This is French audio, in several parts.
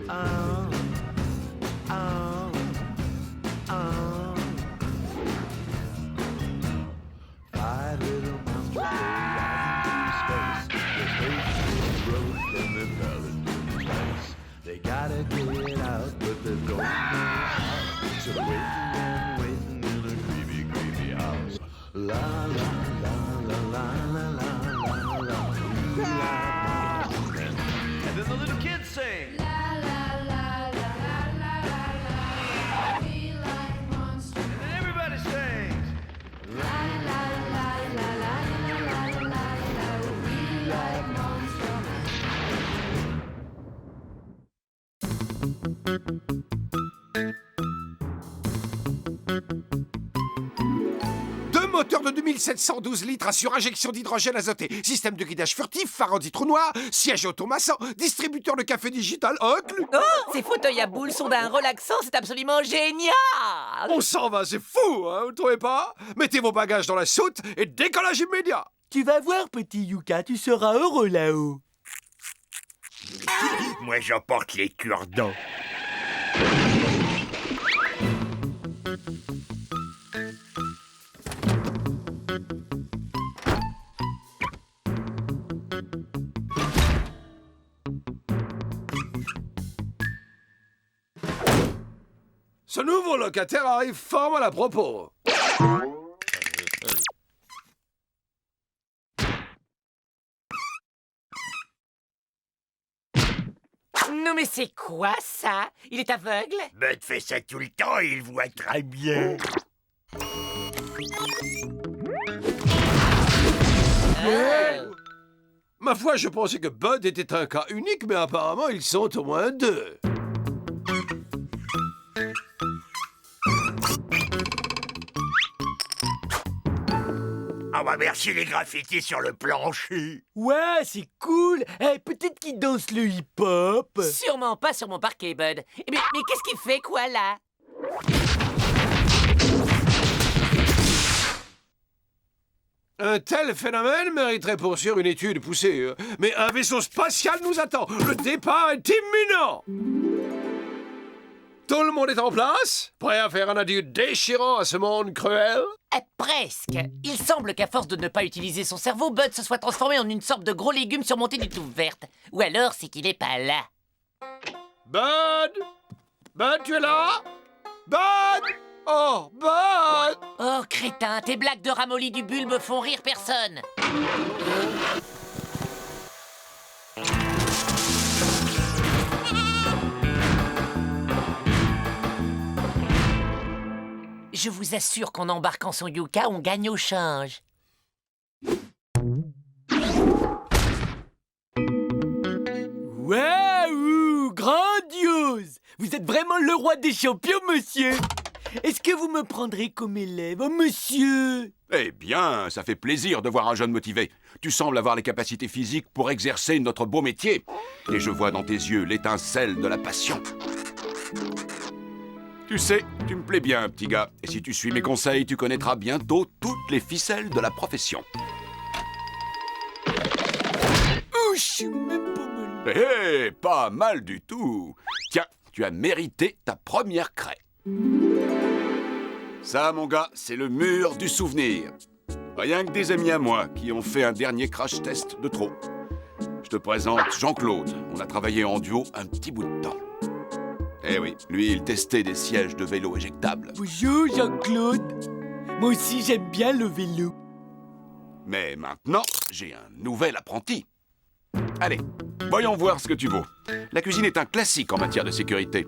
Oh, oh, oh. Five little monsters go out into space. Their faces broke and they fell into space. They gotta get out, but they don't know how. So they're waiting in a creepy, creepy house. La la la la la la la la la. We like monsters. And then the little kids sing. La la la la la la la la. We like monsters. And then everybody sings. La la la la la la la la la. We like monsters. Deux moteurs de 2712 litres à surinjection d'hydrogène azoté, système de guidage furtif, phare anti-trou noir, siège automassant, distributeur de café digital inclus. Oh, ces fauteuils à boules sont d'un relaxant, c'est absolument génial! On s'en va, c'est fou, hein, vous trouvez pas? Mettez vos bagages dans la soute et décollage immédiat. Tu vas voir, petit Yuka, tu seras heureux là-haut. Moi, j'emporte les cure-dents. Ce nouveau locataire arrive fort mal à propos. Non mais c'est quoi ça? Il est aveugle? Bud fait ça tout le temps et il voit très bien. Ma foi, je pensais que Bud était un cas unique, mais apparemment, ils sont au moins deux. Ah bah merci les graffitis sur le plancher. Ouais, c'est cool. Eh, peut-être qu'il danse le hip-hop. Sûrement pas sur mon parquet, Bud. Mais qu'est-ce qu'il fait, quoi, là? Un tel phénomène mériterait poursuivre une étude poussée. Mais un vaisseau spatial nous attend. Le départ est imminent. Tout le monde est en place? Prêt à faire un adieu déchirant à ce monde cruel? Presque. Il semble qu'à force de ne pas utiliser son cerveau, Bud se soit transformé en une sorte de gros légume surmonté d'une touffe verte. Ou alors, c'est qu'il est pas là. Bud? Bud, tu es là? Bud? Oh, Bud! Oh, crétin, tes blagues de ramolli du bulbe font rire personne. Je vous assure qu'en embarquant son Yuka, on gagne au change. Waouh, grandiose. Vous êtes vraiment le roi des champions, monsieur. Est-ce que vous me prendrez comme élève, oh, monsieur? Eh bien, ça fait plaisir de voir un jeune motivé. Tu sembles avoir les capacités physiques pour exercer notre beau métier. Et je vois dans tes yeux l'étincelle de la passion. Tu sais, tu me plais bien, petit gars. Et si tu suis mes conseils, tu connaîtras bientôt toutes les ficelles de la profession. Oh, je suis même pas mal. Hé, pas mal du tout. Tiens, tu as mérité ta première craie. Ça, mon gars, c'est le mur du souvenir. Rien que des amis à moi qui ont fait un dernier crash test de trop. Je te présente Jean-Claude. On a travaillé en duo un petit bout de temps. Eh oui, lui, il testait des sièges de vélo éjectables. Bonjour, Jean-Claude. Moi aussi, j'aime bien le vélo. Mais maintenant, j'ai un nouvel apprenti. Allez, voyons voir ce que tu vaux. La cuisine est un classique en matière de sécurité.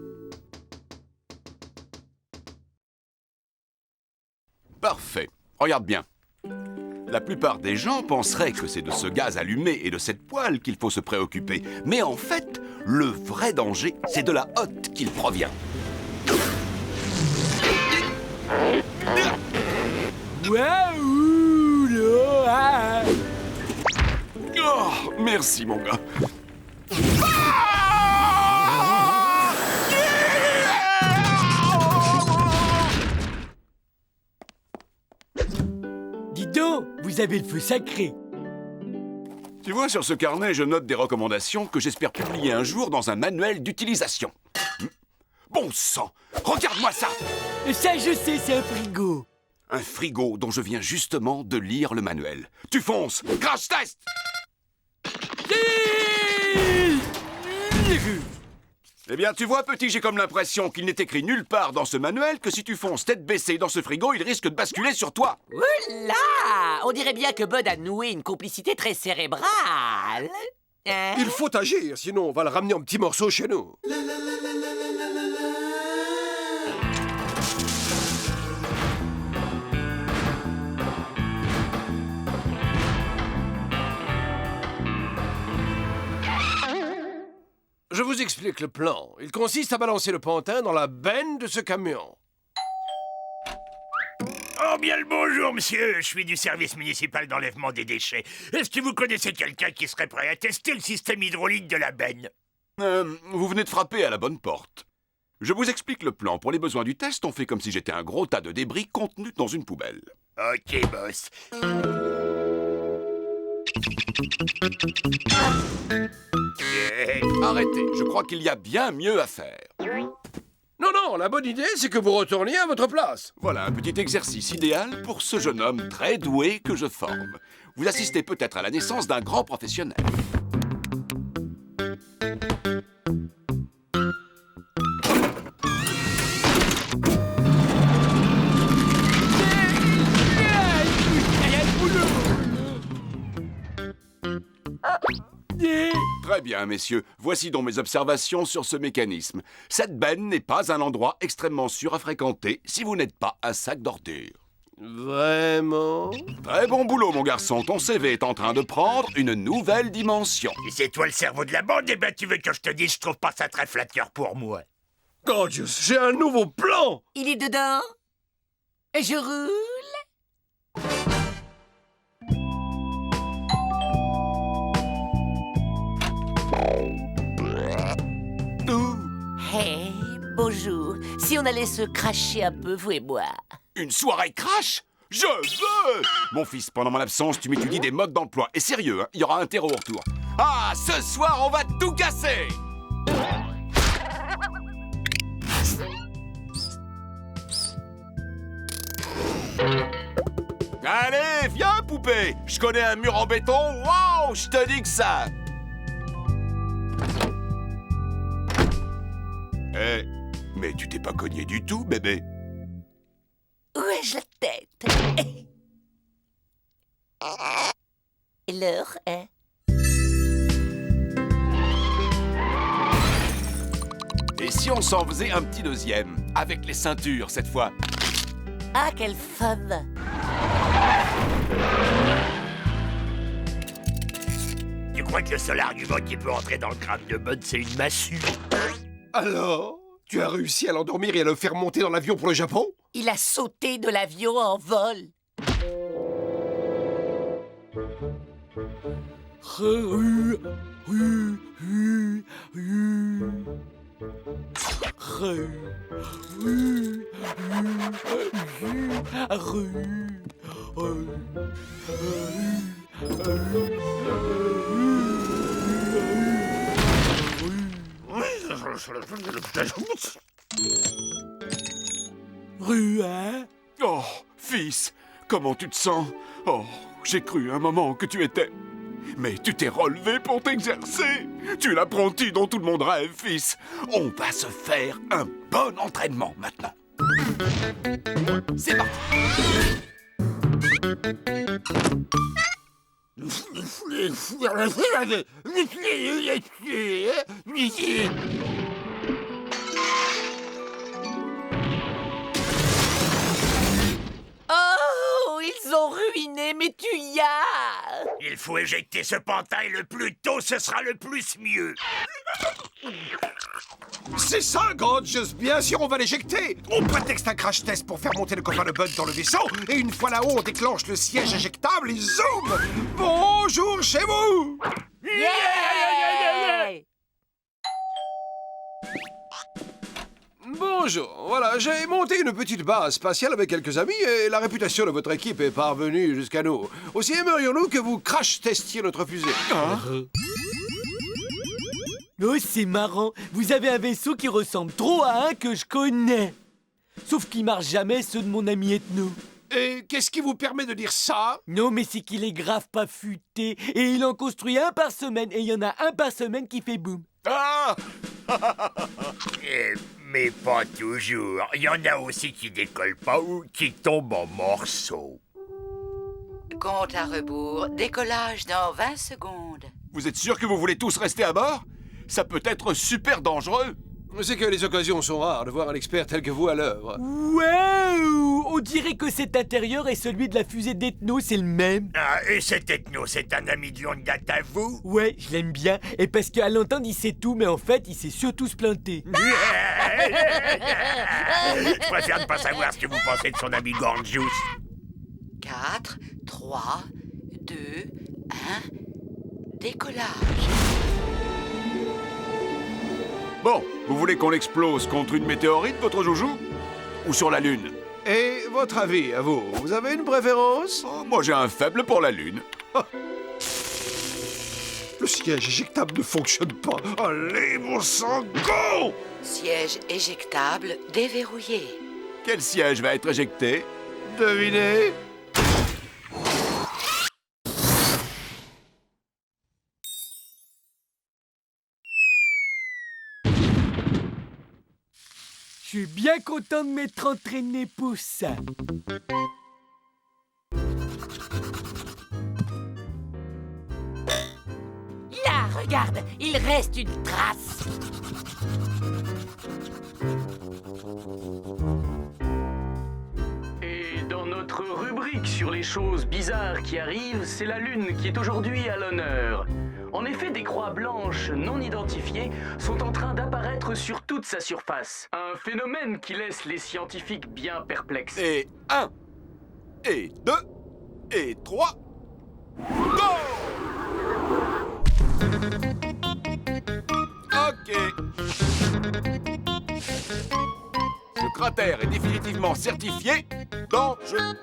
Parfait. Regarde bien. La plupart des gens penseraient que c'est de ce gaz allumé et de cette poêle qu'il faut se préoccuper. Mais en fait, le vrai danger, c'est de la hotte qu'il provient. Waouh, là. Oh, merci, mon gars. Dis donc, vous avez le feu sacré. Tu vois, sur ce carnet, je note des recommandations que j'espère publier un jour dans un manuel d'utilisation. Bon sang! Regarde-moi ça! Ça, je sais, c'est un frigo. Un frigo dont je viens justement de lire le manuel. Tu fonces! Crash test! Eh bien, tu vois, petit, j'ai comme l'impression qu'il n'est écrit nulle part dans ce manuel que si tu fonces tête baissée dans ce frigo, il risque de basculer sur toi. Oula! On dirait bien que Bud a noué une complicité très cérébrale. Hein? Il faut agir, sinon on va le ramener en petits morceaux chez nous. Je vous explique le plan. Il consiste à balancer le pantin dans la benne de ce camion. Oh, bien le bonjour, monsieur. Je suis du service municipal d'enlèvement des déchets. Est-ce que vous connaissez quelqu'un qui serait prêt à tester le système hydraulique de la benne? Vous venez de frapper à la bonne porte. Je vous explique le plan. Pour les besoins du test, on fait comme si j'étais un gros tas de débris contenu dans une poubelle. Ok, boss. Arrêtez, je crois qu'il y a bien mieux à faire. Non, non, la bonne idée, c'est que vous retourniez à votre place. Voilà un petit exercice idéal pour ce jeune homme très doué que je forme. Vous assistez peut-être à la naissance d'un grand professionnel. Très bien, messieurs. Voici donc mes observations sur ce mécanisme. Cette benne n'est pas un endroit extrêmement sûr à fréquenter si vous n'êtes pas un sac d'ordures. Vraiment? Très bon boulot, mon garçon. Ton CV est en train de prendre une nouvelle dimension. Si c'est toi le cerveau de la bande, eh ben tu veux que je te dise, je trouve pas ça très flatteur pour moi. Gorgeous, j'ai un nouveau plan! Il est dedans? Je roule? Hey, bonjour. Si on allait se cracher un peu, vous et moi. Une soirée crash? Je veux! Mon fils, pendant mon absence, tu m'étudies des modes d'emploi. Et sérieux, hein, il y aura un terreau au retour. Ah, ce soir, on va tout casser! Allez, viens, poupée! Je connais un mur en béton. Waouh, je te dis que ça! Eh, mais tu t'es pas cogné du tout, bébé. Où ai-je la tête? Et l'heure, hein? Et si on s'en faisait un petit deuxième, avec les ceintures cette fois? Ah, quelle fun! Tu crois que le seul argument qui peut entrer dans le crâne de Bud, c'est une massue? Alors, tu as réussi à l'endormir et à le faire monter dans l'avion pour le Japon? Il a sauté de l'avion en vol. Oh, fils, comment tu te sens? Oh, j'ai cru un moment que tu étais... Mais tu t'es relevé pour t'exercer. Tu es l'apprenti dont tout le monde rêve, fils. On va se faire un bon entraînement maintenant. C'est parti. Oh, ils ont ruiné mes tuyas! Il faut éjecter ce pantin et le plus tôt ce sera le plus mieux. C'est ça, Gorgeous! Bien sûr, on va l'éjecter! On prétexte un crash test pour faire monter le copain de Bud dans le vaisseau, et une fois là-haut, on déclenche le siège éjectable et zoom! Bonjour chez vous! Yeah! Bonjour, voilà, j'ai monté une petite base spatiale avec quelques amis et la réputation de votre équipe est parvenue jusqu'à nous. Aussi aimerions-nous que vous crash-testiez notre fusée. Oh, c'est marrant. Vous avez un vaisseau qui ressemble trop à un que je connais. Sauf qu'il marche jamais ceux de mon ami Ethno. Et qu'est-ce qui vous permet de dire ça? Non, mais c'est qu'il est grave pas futé. Et il en construit un par semaine. Et il y en a un par semaine qui fait boum. Ah! Mais pas toujours. Il y en a aussi qui décollent pas ou qui tombent en morceaux. Compte à rebours, décollage dans 20 secondes. Vous êtes sûr que vous voulez tous rester à bord? Ça peut être super dangereux. C'est que les occasions sont rares de voir un expert tel que vous à l'œuvre. Waouh! On dirait que cet intérieur et celui de la fusée d'Ethno, c'est le même. Ah, et cet ethno, c'est un ami de longue date à vous? Ouais, je l'aime bien. Et parce qu'à l'entendre, il sait tout, mais en fait, il sait surtout se planter. Je préfère ne pas savoir ce que vous pensez de son ami Gorgeous. 4, 3, 2, 1, décollage. Bon, vous voulez qu'on explose contre une météorite, votre joujou? Ou sur la Lune? Et votre avis, à vous? Vous avez une préférence? Oh, moi j'ai un faible pour la Lune. Le siège éjectable ne fonctionne pas. Allez, mon sang, go! Siège éjectable déverrouillé. Quel siège va être éjecté? Devinez? Je suis bien content de m'être entraîné pour ça. Là, regarde, il reste une trace. Et dans notre rubrique sur les choses bizarres qui arrivent, c'est la Lune qui est aujourd'hui à l'honneur. En effet, des croix blanches non identifiées sont en train d'apparaître sur toute sa surface. Un phénomène qui laisse les scientifiques bien perplexes. Et 1, et 2, et 3, go! Ok. Ce cratère est définitivement certifié dangereux.